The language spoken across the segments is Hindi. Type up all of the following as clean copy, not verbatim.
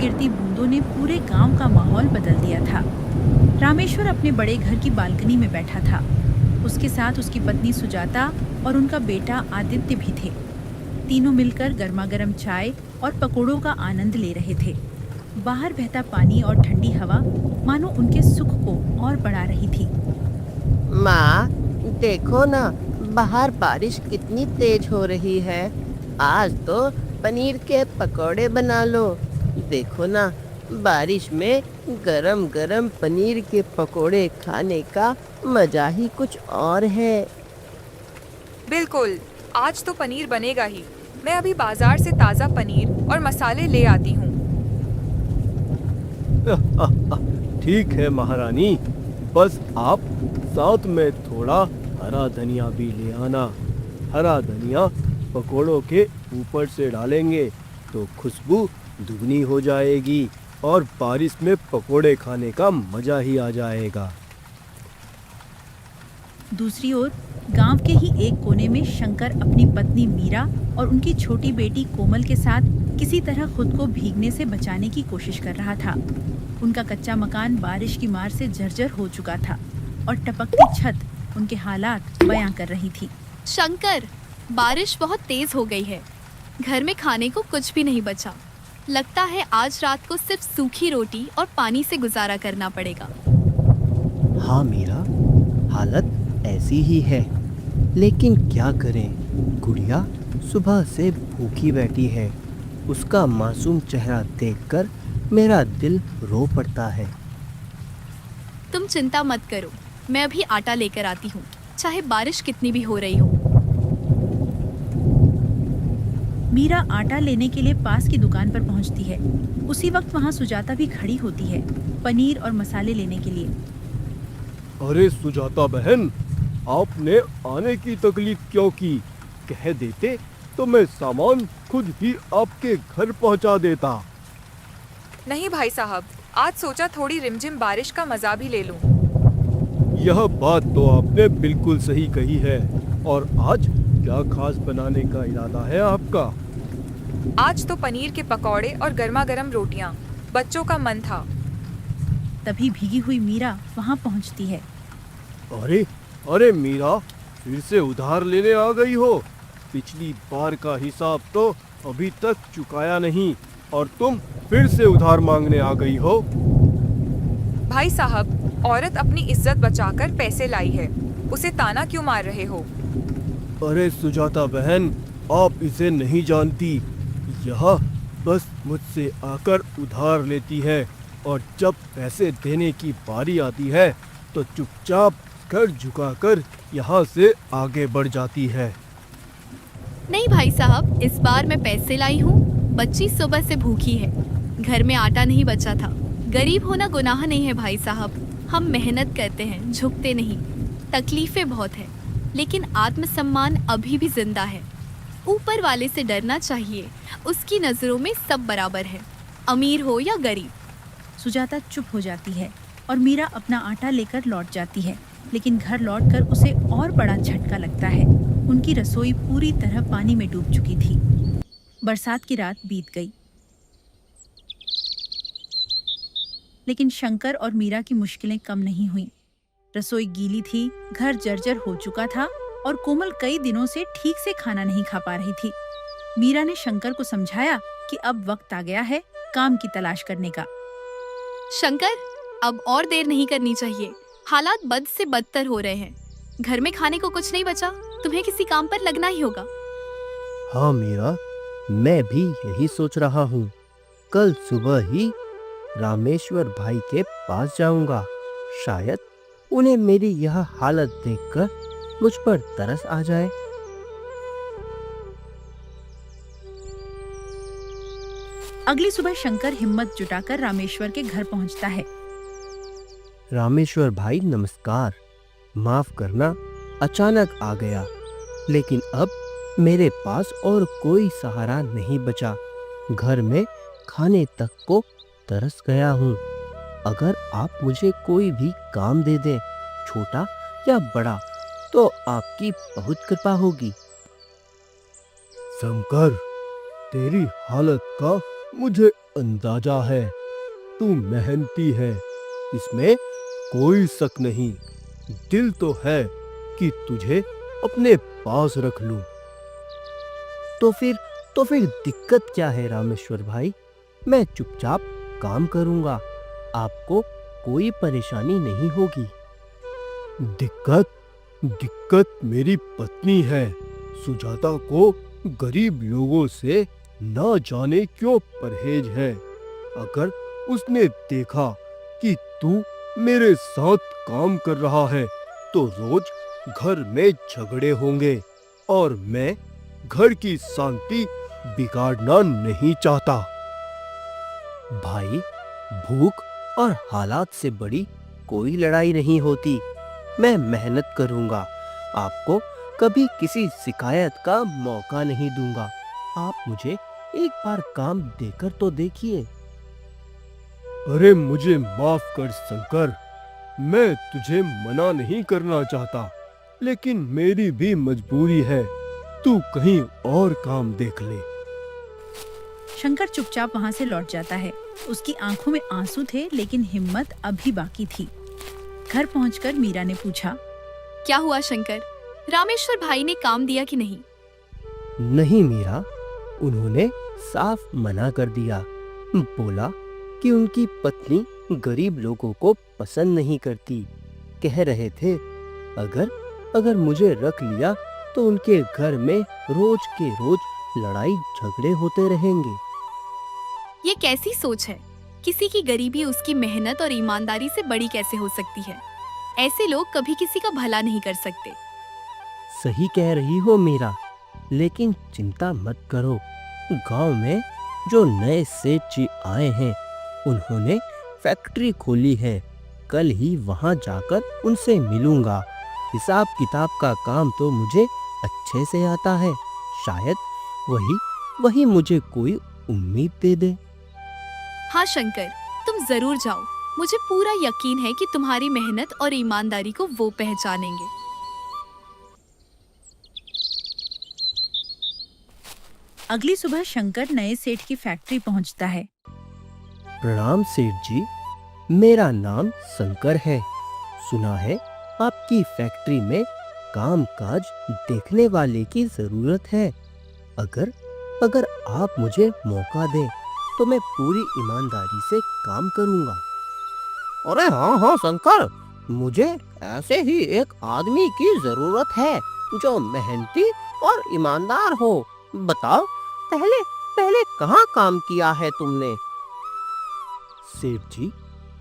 गिरती बूंदों ने पूरे गांव का माहौल बदल दिया था। रामेश्वर अपने बड़े घर की बालकनी में बैठा था। उसके साथ उसकी पत्नी सुजाता और उनका बेटा आदित्य भी थे। तीनों मिलकर गर्मागर्म चाय और पकोड़ों का आनंद ले रहे थे। बाहर बहता पानी और ठंडी हवा मानो उनके सुख को और बढ़ा रही थी। माँ, देखो ना, बाहर बारिश कितनी तेज हो रही है। आज तो पनीर के पकौड़े बना लो। देखो ना, बारिश में गरम गरम पनीर के पकौड़े खाने का मजा ही कुछ और है। बिल्कुल, आज तो पनीर बनेगा ही। मैं अभी बाजार से ताज़ा पनीर और मसाले ले आती हूँ। ठीक है महारानी, बस आप साथ में थोड़ा हरा धनिया भी ले आना। हरा धनिया पकोड़ों के ऊपर से डालेंगे तो खुशबू दुगनी हो जाएगी और बारिश में पकोड़े खाने का मजा ही आ जाएगा। दूसरी ओर गांव के ही एक कोने में शंकर अपनी पत्नी मीरा और उनकी छोटी बेटी कोमल के साथ किसी तरह खुद को भीगने से बचाने की कोशिश कर रहा था। उनका कच्चा मकान बारिश की मार से जर्जर हो चुका था और टपकती छत उनके हालात बयां कर रही थी। शंकर, बारिश बहुत तेज हो गई है। घर में खाने को कुछ भी नहीं बचा। लगता है आज रात को सिर्फ सूखी रोटी और पानी से गुजारा करना पड़ेगा। हाँ मीरा, हालत ऐसी ही है, लेकिन क्या करें। गुड़िया सुबह से भूखी बैठी है। उसका मासूम चेहरा देखकर मेरा दिल रो पड़ता है। तुम चिंता मत करो, मैं अभी आटा लेकर आती हूँ, चाहे बारिश कितनी भी हो रही हो। मीरा आटा लेने के लिए पास की दुकान पर पहुंचती है। उसी वक्त वहां सुजाता भी खड़ी होती है, पनीर और मसाले लेने के लिए। अरे सुजाता बहन, आपने आने की तकलीफ क्यों की? कह देते तो मैं सामान खुद ही आपके घर पहुंचा देता। नहीं भाई साहब, आज सोचा थोड़ी रिमझिम बारिश का मजा भी ले लूं। यह बात तो आपने बिल्कुल सही कही है। और आज क्या खास बनाने का इरादा है आपका? आज तो पनीर के पकौड़े और गर्मा गर्म रोटियां। बच्चों का मन था। तभी भीगी हुई मीरा वहां पहुंचती है। अरे अरे मीरा, फिर से उधार लेने आ गई हो? पिछली बार का हिसाब तो अभी तक चुकाया नहीं और तुम फिर से उधार मांगने आ गई हो। भाई साहब, औरत अपनी इज्जत बचाकर पैसे लाई है, उसे ताना क्यों मार रहे हो? अरे सुजाता बहन, आप इसे नहीं जानती। यह बस मुझसे आकर उधार लेती है और जब पैसे देने की बारी आती है तो चुपचाप सर झुकाकर यहाँ से आगे बढ़ जाती है। नहीं भाई साहब, इस बार मैं पैसे लाई हूँ। बच्ची सुबह से भूखी है, घर में आटा नहीं बचा था। गरीब होना गुनाह नहीं है भाई साहब। हम मेहनत करते हैं, झुकते नहीं। तकलीफें बहुत हैं, लेकिन आत्मसम्मान अभी भी जिंदा है। ऊपर वाले से डरना चाहिए, उसकी नज़रों में सब बराबर है, अमीर हो या गरीब। सुजाता चुप हो जाती है और मीरा अपना आटा लेकर लौट जाती है, लेकिन घर लौटकर उसे और बड़ा झटका लगता है। उनकी रसोई पूरी तरह पानी में डूब चुकी थी। बरसात की रात बीत गई, लेकिन शंकर और मीरा की मुश्किलें कम नहीं हुईं। रसोई गीली थी, घर जर्जर हो चुका था और कोमल कई दिनों से ठीक से खाना नहीं खा पा रही थी। मीरा ने शंकर को समझाया कि अब वक्त आ गया है काम की तलाश करने का। शंकर, अब और देर नहीं करनी चाहिए। हालात बद से बदतर हो रहे हैं। घर में खाने को कुछ नहीं बचा, तुम्हें किसी काम पर लगना ही होगा। हाँ मीरा, मैं भी यही सोच रहा हूँ। कल सुबह ही रामेश्वर भाई के पास जाऊंगा। शायद उन्हें मेरी यह हालत देखकर मुझ पर तरस आ जाए। अगली सुबह शंकर हिम्मत जुटाकर रामेश्वर के घर पहुंचता है। रामेश्वर भाई नमस्कार। माफ करना, अचानक आ गया, लेकिन अब मेरे पास और कोई सहारा नहीं बचा। घर में खाने तक को तरस गया हूँ। अगर आप मुझे कोई भी काम दे दें, छोटा या बड़ा, तो आपकी बहुत कृपा होगी। शंकर, तेरी हालत का मुझे अंदाजा है तू मेहनती है, इसमें कोई शक नहीं। दिल तो है कि तुझे अपने पास रख लूं। तो फिर दिक्कत क्या है रामेश्वर भाई? मैं चुपचाप काम करूंगा, आपको कोई परेशानी नहीं होगी। दिक्कत मेरी पत्नी है। सुजाता को गरीब लोगों से ना जाने क्यों परहेज है। अगर उसने देखा कि तू मेरे साथ काम कर रहा है तो रोज घर में झगड़े होंगे और मैं घर की शांति बिगाड़ना नहीं चाहता। भाई, भूख और हालात से बड़ी कोई लड़ाई नहीं होती। मैं मेहनत करूंगा, आपको कभी किसी शिकायत का मौका नहीं दूंगा। आप मुझे एक बार काम देकर तो देखिए। अरे मुझे माफ कर शंकर, मैं तुझे मना नहीं करना चाहता, लेकिन मेरी भी मजबूरी है। तू कहीं और काम देख ले। शंकर चुपचाप वहां से लौट जाता है। उसकी आंखों में आंसू थे, लेकिन हिम्मत अभी बाकी थी। घर पहुंचकर मीरा ने पूछा, क्या हुआ शंकर? रामेश्वर भाई ने काम दिया कि नहीं? नहीं मीरा, उन्होंने साफ मना कर दिया। बोला कि उनकी पत्नी गरीब लोगों को पसंद नहीं करती। कह रहे थे अगर मुझे रख लिया तो उनके घर में रोज के रोज लड़ाई झगड़े होते रहेंगे। ये कैसी सोच है? किसी की गरीबी उसकी मेहनत और ईमानदारी से बड़ी कैसे हो सकती है? ऐसे लोग कभी किसी का भला नहीं कर सकते। सही कह रही हो मीरा, लेकिन चिंता मत करो। गांव में जो नए सेठ जी आए हैं, उन्होंने फैक्ट्री खोली है। कल ही वहां जाकर उनसे मिलूंगा। हिसाब किताब का काम तो मुझे अच्छे से आता है। शायद वही मुझे कोई उम्मीद दे दे। हाँ शंकर, तुम जरूर जाओ। मुझे पूरा यकीन है कि तुम्हारी मेहनत और ईमानदारी को वो पहचानेंगे। अगली सुबह शंकर नए सेठ की फैक्ट्री पहुंचता है। प्रणाम सेठ जी, मेरा नाम शंकर है। सुना है आपकी फैक्ट्री में कामकाज देखने वाले की जरूरत है। अगर आप मुझे मौका दें तो मैं पूरी ईमानदारी से काम करूंगा। अरे हाँ शंकर, मुझे ऐसे ही एक आदमी की जरूरत है जो मेहनती और ईमानदार हो। बताओ, पहले कहाँ काम किया है तुमने? सेठ जी,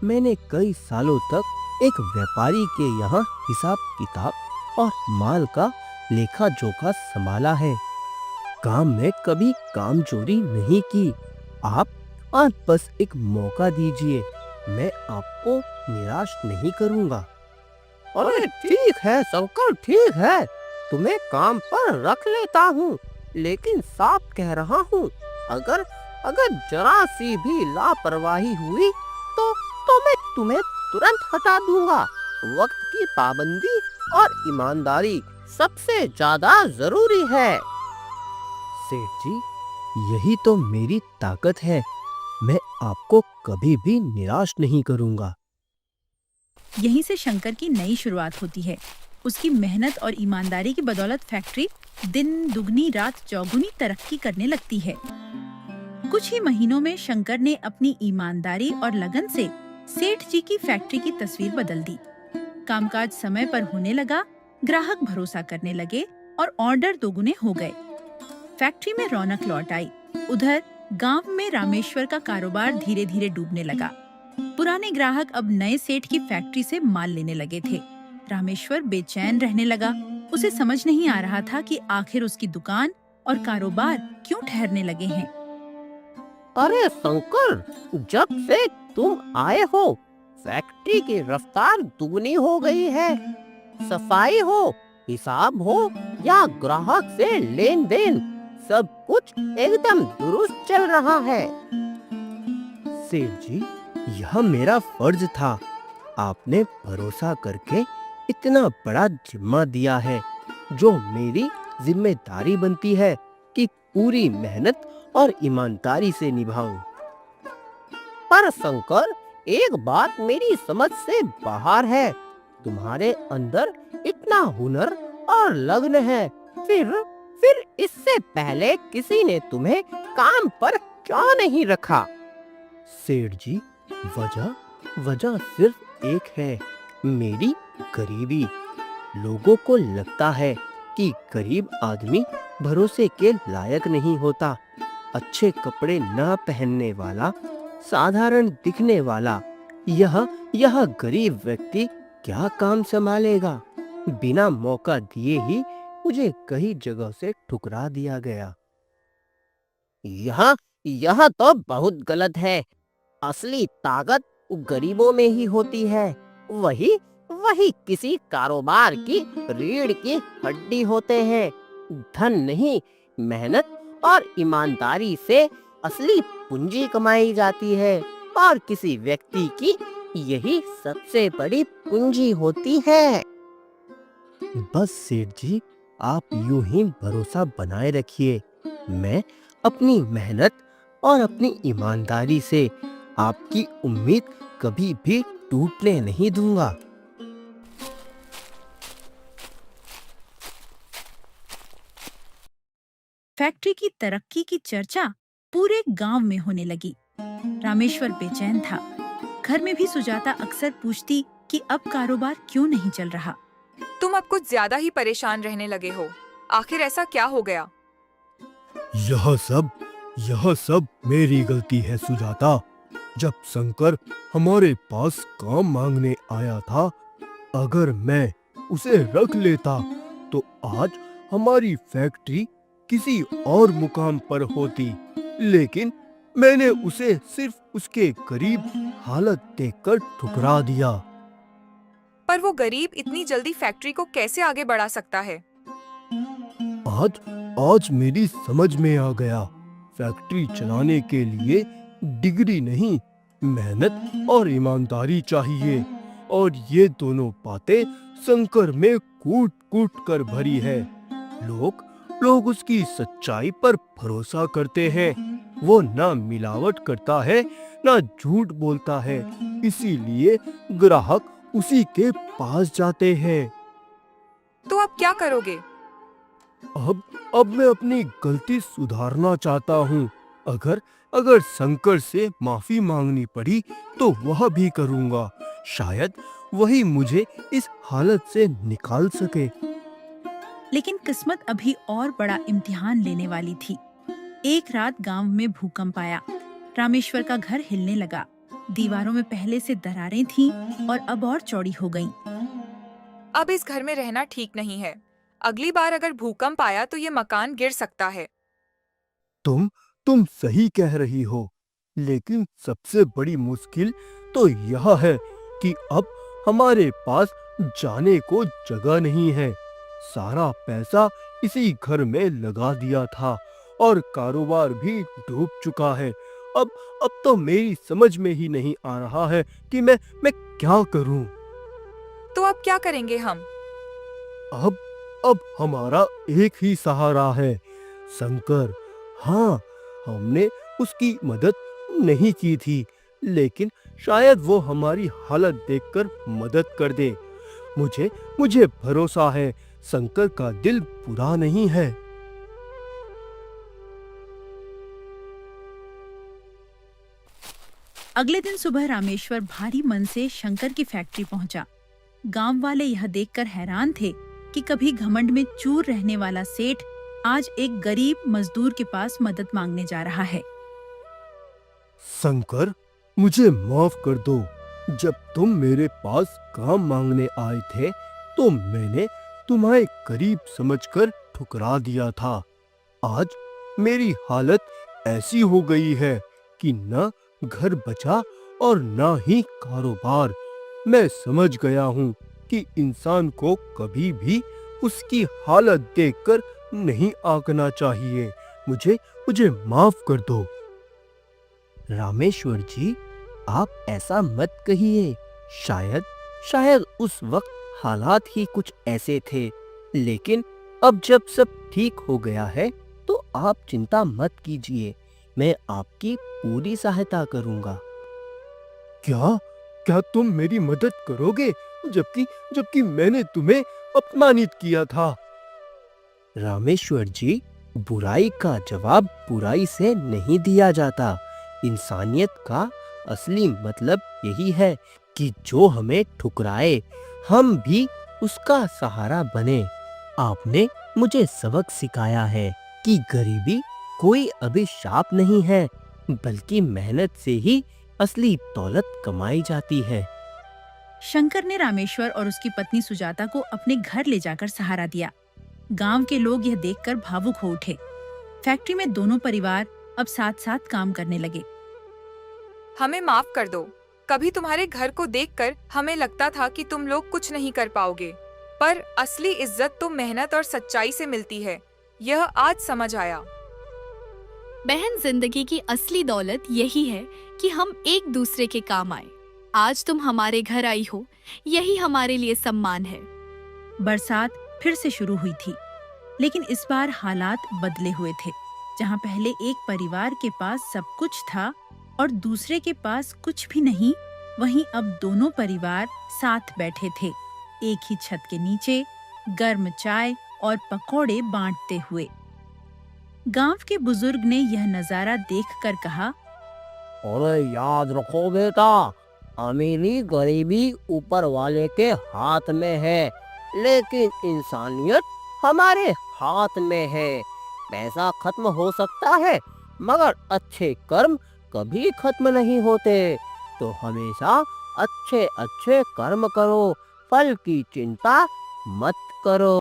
मैंने कई सालों तक एक व्यापारी के यहाँ हिसाब किताब और माल का लेखा जोखा संभाला है। काम में कभी काम चोरी नहीं की। आप बस एक मौका दीजिए, मैं आपको निराश नहीं करूंगा। अरे ठीक है शंकर, ठीक है, तुम्हें काम पर रख लेता हूँ, लेकिन साफ कह रहा हूँ, अगर जरा सी भी लापरवाही हुई तो मैं तुम्हें तुरंत हटा दूंगा। वक्त की पाबंदी और ईमानदारी सबसे ज्यादा जरूरी है। सेठ जी, यही तो मेरी ताकत है। मैं आपको कभी भी निराश नहीं करूंगा। यहीं से शंकर की नई शुरुआत होती है। उसकी मेहनत और ईमानदारी की बदौलत फैक्ट्री दिन दुगनी रात चौगुनी तरक्की करने लगती है। कुछ ही महीनों में शंकर ने अपनी ईमानदारी और लगन से सेठ जी की फैक्ट्री की तस्वीर बदल दी। कामकाज समय पर होने लगा, ग्राहक भरोसा करने लगे और ऑर्डर दोगुने हो गए। फैक्ट्री में रौनक लौट आई। उधर गांव में रामेश्वर का कारोबार धीरे धीरे डूबने लगा। पुराने ग्राहक अब नए सेठ की फैक्ट्री से माल लेने लगे थे। रामेश्वर बेचैन रहने लगा। उसे समझ नहीं आ रहा था कि आखिर उसकी दुकान और कारोबार क्यों ठहरने लगे हैं। अरे शंकर, जब से तुम आए हो फैक्ट्री की रफ्तार दुगनी हो गई है। सफाई हो, हिसाब हो या ग्राहक से लेन देन, सब कुछ एकदम दुरुस्त चल रहा है। सेठ जी, यह मेरा फर्ज था। आपने भरोसा करके इतना बड़ा जिम्मा दिया है, जो मेरी जिम्मेदारी बनती है कि पूरी मेहनत और ईमानदारी से निभाऊं। पर शंकर, एक बात मेरी समझ से बाहर है। तुम्हारे अंदर इतना हुनर और लगन है, फिर इससे पहले किसी ने तुम्हें काम पर क्यों नहीं रखा? सेठ जी, वजह सिर्फ एक है, मेरी गरीबी। लोगों को लगता है कि गरीब आदमी भरोसे के लायक नहीं होता। अच्छे कपड़े न पहनने वाला, साधारण दिखने वाला यह गरीब व्यक्ति क्या काम संभालेगा? बिना मौका दिए ही मुझे कई जगह से ठुकरा दिया गया। यह तो बहुत गलत है। असली ताकत गरीबों में ही होती है। वही किसी कारोबार की रीढ़ की हड्डी होते हैं। धन नहीं, मेहनत और ईमानदारी से असली पूंजी कमाई जाती है, और किसी व्यक्ति की यही सबसे बड़ी पूंजी होती है। बस सेठ जी, आप यूं ही भरोसा बनाए रखिए। मैं अपनी मेहनत और अपनी ईमानदारी से आपकी उम्मीद कभी भी टूटने नहीं दूंगा। फैक्ट्री की तरक्की की चर्चा पूरे गांव में होने लगी। रामेश्वर बेचैन था। घर में भी सुजाता अक्सर पूछती कि अब कारोबार क्यों नहीं चल रहा। तुम अब कुछ ज्यादा ही परेशान रहने लगे हो। आखिर ऐसा क्या हो गया? यह सब मेरी गलती है सुजाता। जब शंकर हमारे पास काम मांगने आया था, अगर मैं उसे रख लेता तो आज हमारी फैक्ट्री किसी और मुकाम पर होती। लेकिन मैंने उसे सिर्फ उसके गरीब हालत देखकर ठुकरा दिया। पर वो गरीब इतनी जल्दी फैक्ट्री को कैसे आगे बढ़ा सकता है? आज मेरी समझ में आ गया। फैक्ट्री चलाने के लिए डिग्री नहीं, मेहनत और ईमानदारी चाहिए, और ये दोनों बातें शंकर में कूट कूट कर भरी है। लोग उसकी सच्चाई पर भरोसा करते हैं। वो ना मिलावट करता है, ना झूठ बोलता है, इसीलिए ग्राहक उसी के पास जाते हैं। तो अब क्या करोगे? अब मैं अपनी गलती सुधारना चाहता हूँ। अगर शंकर से माफी मांगनी पड़ी तो वह भी करूँगा। शायद वही मुझे इस हालत से निकाल सके। लेकिन किस्मत अभी और बड़ा इम्तिहान लेने वाली थी। एक रात गांव में भूकंप आया। रामेश्वर का घर हिलने लगा। दीवारों में पहले से दरारें थीं और अब और चौड़ी हो गईं। अब इस घर में रहना ठीक नहीं है। अगली बार अगर भूकंप आया तो ये मकान गिर सकता है। तुम सही कह रही हो, लेकिन सबसे बड़ी मुश्किल तो यह है कि अब हमारे पास जाने को जगह नहीं है। सारा पैसा इसी घर में लगा दिया था और कारोबार भी डूब चुका है। अब तो मेरी समझ में ही नहीं आ रहा है कि मैं क्या करूं। तो अब क्या करेंगे हम? अब हमारा एक ही सहारा है, शंकर। हाँ, हमने उसकी मदद नहीं की थी, लेकिन शायद वो हमारी हालत देखकर मदद कर दे। मुझे भरोसा है, शंकर का दिल बुरा नहीं है। अगले दिन सुबह रामेश्वर भारी मन से शंकर की फैक्ट्री पहुंचा। गांव वाले यह देखकर हैरान थे कि कभी घमंड में चूर रहने वाला सेठ आज एक गरीब मजदूर के पास मदद मांगने जा रहा है। शंकर, मुझे माफ कर दो। जब तुम मेरे पास काम मांगने आए थे तो मैंने तुम्हें गरीब समझकर ठुकरा दिया था। आज मेरी हालत ऐसी हो गई है कि न घर बचा और न ही कारोबार। मैं समझ गया हूँ कि इंसान को कभी भी उसकी हालत देखकर नहीं आंकना चाहिए। मुझे माफ कर दो। रामेश्वर जी, आप ऐसा मत कहिए। शायद उस वक्त हालात ही कुछ ऐसे थे, लेकिन अब जब सब ठीक हो गया है तो आप चिंता मत कीजिए। मैं आपकी पूरी सहायता करूंगा। क्या क्या तुम मेरी मदद करोगे, जबकि जबकि मैंने तुम्हें अपमानित किया था? रामेश्वर जी, बुराई का जवाब बुराई से नहीं दिया जाता। इंसानियत का असली मतलब यही है कि जो हमें ठुकराए हम भी उसका सहारा बने। आपने मुझे सबक सिखाया है कि गरीबी कोई अभिशाप नहीं है, बल्कि मेहनत से ही असली दौलत कमाई जाती है। शंकर ने रामेश्वर और उसकी पत्नी सुजाता को अपने घर ले जाकर सहारा दिया। गांव के लोग यह देखकर भावुक हो उठे। फैक्ट्री में दोनों परिवार अब साथ साथ काम करने लगे। हमें माफ कर दो। कभी तुम्हारे घर को देखकर हमें लगता था कि तुम लोग कुछ नहीं कर पाओगे, पर असली इज्जत तो मेहनत और सच्चाई से मिलती है। यह आज समझ आया। बहन, जिंदगी की असली दौलत यही है कि हम एक दूसरे के काम आए। आज तुम हमारे घर आई हो, यही हमारे लिए सम्मान है। बरसात फिर से शुरू हुई थी, लेकिन इस बार हालात बदले हुए थे। जहां पहले एक परिवार के पास सब कुछ था और दूसरे के पास कुछ भी नहीं, वहीं अब दोनों परिवार साथ बैठे थे, एक ही छत के नीचे, गर्म चाय और पकौड़े बांटते हुए। गांव के बुजुर्ग ने यह नजारा देखकर कहा, अरे याद रखो बेटा, अमीरी गरीबी ऊपर वाले के हाथ में है, लेकिन इंसानियत हमारे हाथ में है। पैसा खत्म हो सकता है, मगर अच्छे कर्म कभी खत्म नहीं होते। तो हमेशा अच्छे अच्छे कर्म करो, फल की चिंता मत करो।